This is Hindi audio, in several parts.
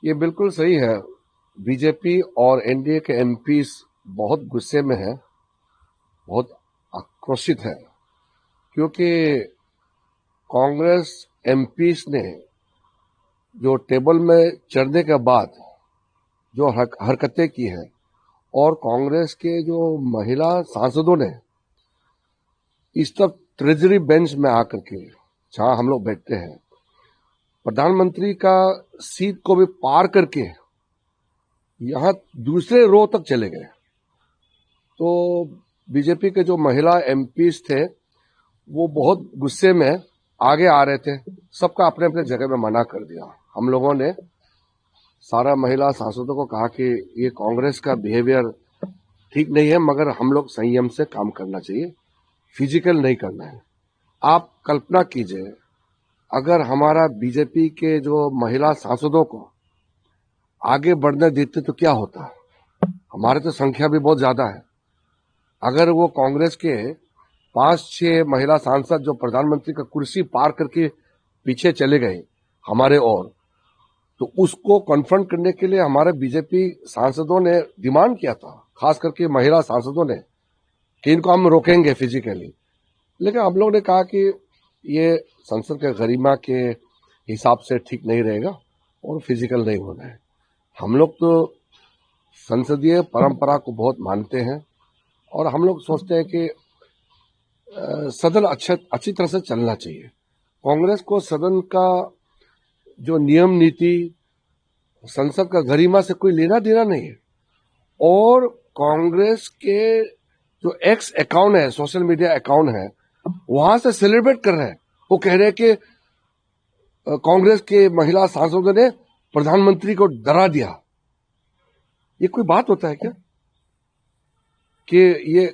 ये बिल्कुल सही है। बीजेपी और एनडीए के एमपीस बहुत गुस्से में है, बहुत आक्रोशित है, क्योंकि कांग्रेस एमपीस ने जो टेबल में चढ़ने के बाद जो हरकतें की हैं और कांग्रेस के जो महिला सांसदों ने इस तरफ ट्रेजरी बेंच में आकर के, जहां हम लोग बैठते हैं, प्रधानमंत्री का सीट को भी पार करके यहां दूसरे रो तक चले गए। तो बीजेपी के जो महिला एमपीस थे वो बहुत गुस्से में आगे आ रहे थे। सबका अपने अपने जगह में मना कर दिया। हम लोगों ने सारा महिला सांसदों को कहा कि ये कांग्रेस का बिहेवियर ठीक नहीं है, मगर हम लोग संयम से काम करना चाहिए, फिजिकल नहीं करना है। आप कल्पना कीजिए, अगर हमारा बीजेपी के जो महिला सांसदों को आगे बढ़ने देते तो क्या होता। हमारे तो संख्या भी बहुत ज्यादा है। अगर वो कांग्रेस के 5-6 महिला सांसद जो प्रधानमंत्री का कुर्सी पार करके पीछे चले गए हमारे ओर, तो उसको कन्फ्रंट करने के लिए हमारे बीजेपी सांसदों ने डिमांड किया था, खास करके महिला सांसदों ने, कि इनको हम रोकेंगे फिजिकली। लेकिन हम लोग ने कहा कि ये संसद के गरिमा के हिसाब से ठीक नहीं रहेगा और फिजिकल नहीं होना है। हम लोग तो संसदीय परंपरा को बहुत मानते हैं और हम लोग सोचते हैं कि सदन अच्छी तरह से चलना चाहिए। कांग्रेस को सदन का जो नियम नीति, संसद का गरिमा से कोई लेना देना नहीं है। और कांग्रेस के जो एक्स अकाउंट है, सोशल मीडिया अकाउंट है, वहां से सेलिब्रेट कर रहे हैं। वो कह रहे हैं कि कांग्रेस के महिला सांसदों ने प्रधानमंत्री को डरा दिया। ये कोई बात होता है क्या कि ये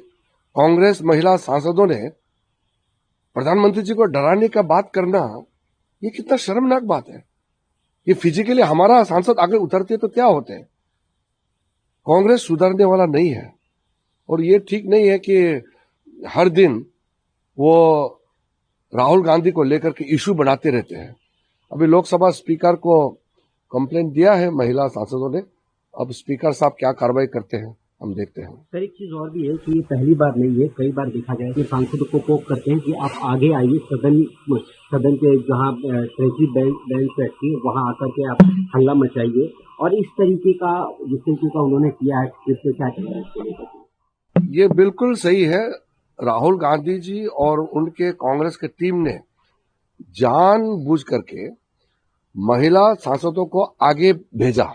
कांग्रेस महिला सांसदों ने प्रधानमंत्री जी को डराने का बात करना, ये कितना शर्मनाक बात है। ये फिजिकली हमारा सांसद आगे उतरते तो क्या होते हैं। कांग्रेस सुधरने वाला नहीं है और ये ठीक नहीं है कि हर दिन वो राहुल गांधी को लेकर के इशू बनाते रहते हैं। अभी लोकसभा स्पीकर को कंप्लेंट दिया है महिला सांसदों ने। अब स्पीकर साहब क्या कार्रवाई करते हैं हम देखते हैं। सर, एक चीज और भी है कि ये पहली बार नहीं है, कई बार देखा गया है कि सांसदों को पोक करते हैं कि आप आगे आइए, सदन के जहां ट्रेजरी बेंच बैठती है वहां आकर के आप हल्ला मचाइए, और इस तरीके का जिस तरीके का उन्होंने किया है, इससे क्या कहना है? ये बिल्कुल सही है। राहुल गांधी जी और उनके कांग्रेस की टीम ने जानबूझ करके महिला सांसदों को आगे भेजा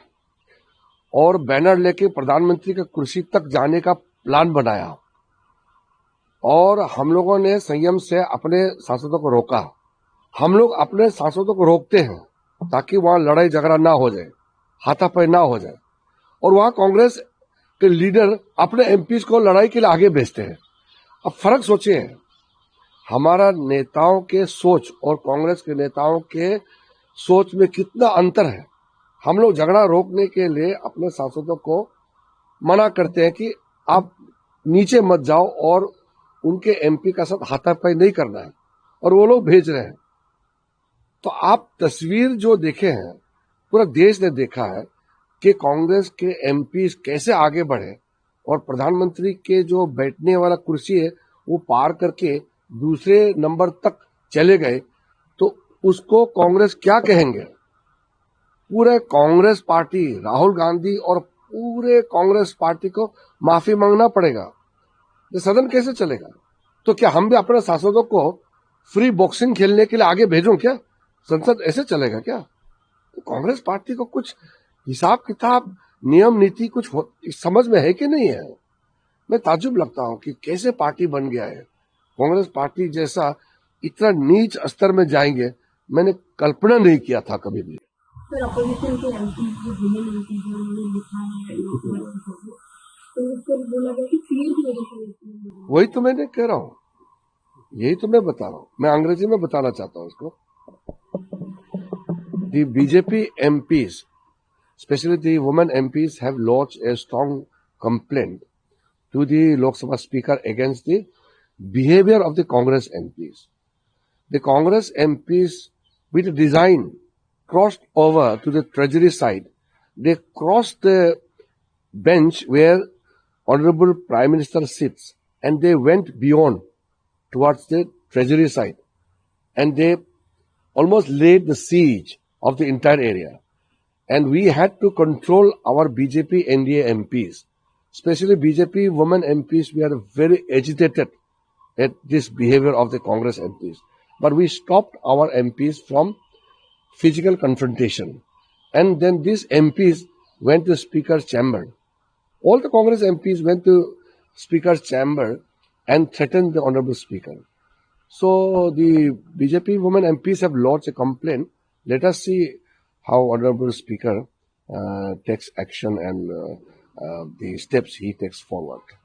और बैनर लेके प्रधानमंत्री के कुर्सी तक जाने का प्लान बनाया और हम लोगों ने संयम से अपने सांसदों को रोका। हम लोग अपने सांसदों को रोकते हैं ताकि वहां लड़ाई झगड़ा ना हो जाए, हाथापाई ना हो जाए, और वहां कांग्रेस के लीडर अपने एमपीज को लड़ाई के लिए आगे भेजते हैं। अब फर्क सोचिए, हमारा नेताओं के सोच और कांग्रेस के नेताओं के सोच में कितना अंतर है। हम लोग झगड़ा रोकने के लिए अपने सांसदों को मना करते हैं कि आप नीचे मत जाओ और उनके एमपी का साथ हाथापाई नहीं करना है, और वो लोग भेज रहे हैं। तो आप तस्वीर जो देखे हैं, पूरा देश ने देखा है कि कांग्रेस के एमपी कैसे आगे बढ़े और प्रधानमंत्री के जो बैठने वाला कुर्सी है वो पार करके दूसरे नंबर तक चले गए। तो उसको कांग्रेस क्या कहेंगे। पूरे कांग्रेस पार्टी, राहुल गांधी और पूरे कांग्रेस पार्टी को माफी मांगना पड़ेगा। ये सदन कैसे चलेगा। तो क्या हम भी अपने सांसदों को फ्री बॉक्सिंग खेलने के लिए आगे भेजूं क्या। संसद ऐसे चलेगा क्या। तो कांग्रेस पार्टी को कुछ हिसाब किताब, नियम नीति कुछ समझ में है कि नहीं है। मैं ताज्जुब लगता हूं कि कैसे पार्टी बन गया है। कांग्रेस पार्टी जैसा इतना नीच स्तर में जाएंगे, मैंने कल्पना नहीं किया था कभी भी। सर, अपोजिशन के एमपी जो विमेन एमपी जो उन्होंने लिखा है तो उस पर बोला गया कि फीयर की वजह से। वही तो मैंने कह रहा हूँ, यही तो मैं बता रहा हूँ। मैं अंग्रेजी में बताना चाहता हूँ इसको। The BJP MPs, especially the women MPs, have lodged a strong complaint to the Lok Sabha Speaker against the behavior of the Congress MPs. The Congress MPs with design crossed over to the treasury side they crossed the bench where Honorable Prime Minister sits and they went beyond towards the treasury side and they almost laid the siege of the entire area. And we had to control our BJP NDA MPs, especially BJP women MPs. We are very agitated at this behavior of the Congress MPs. But we stopped our MPs from physical confrontation. And then these MPs went to Speaker's chamber. All the Congress MPs went to Speaker's chamber and threatened the Honorable Speaker. So the BJP women MPs have lodged a complaint. Let us see how Honorable Speaker takes action and the steps he takes forward.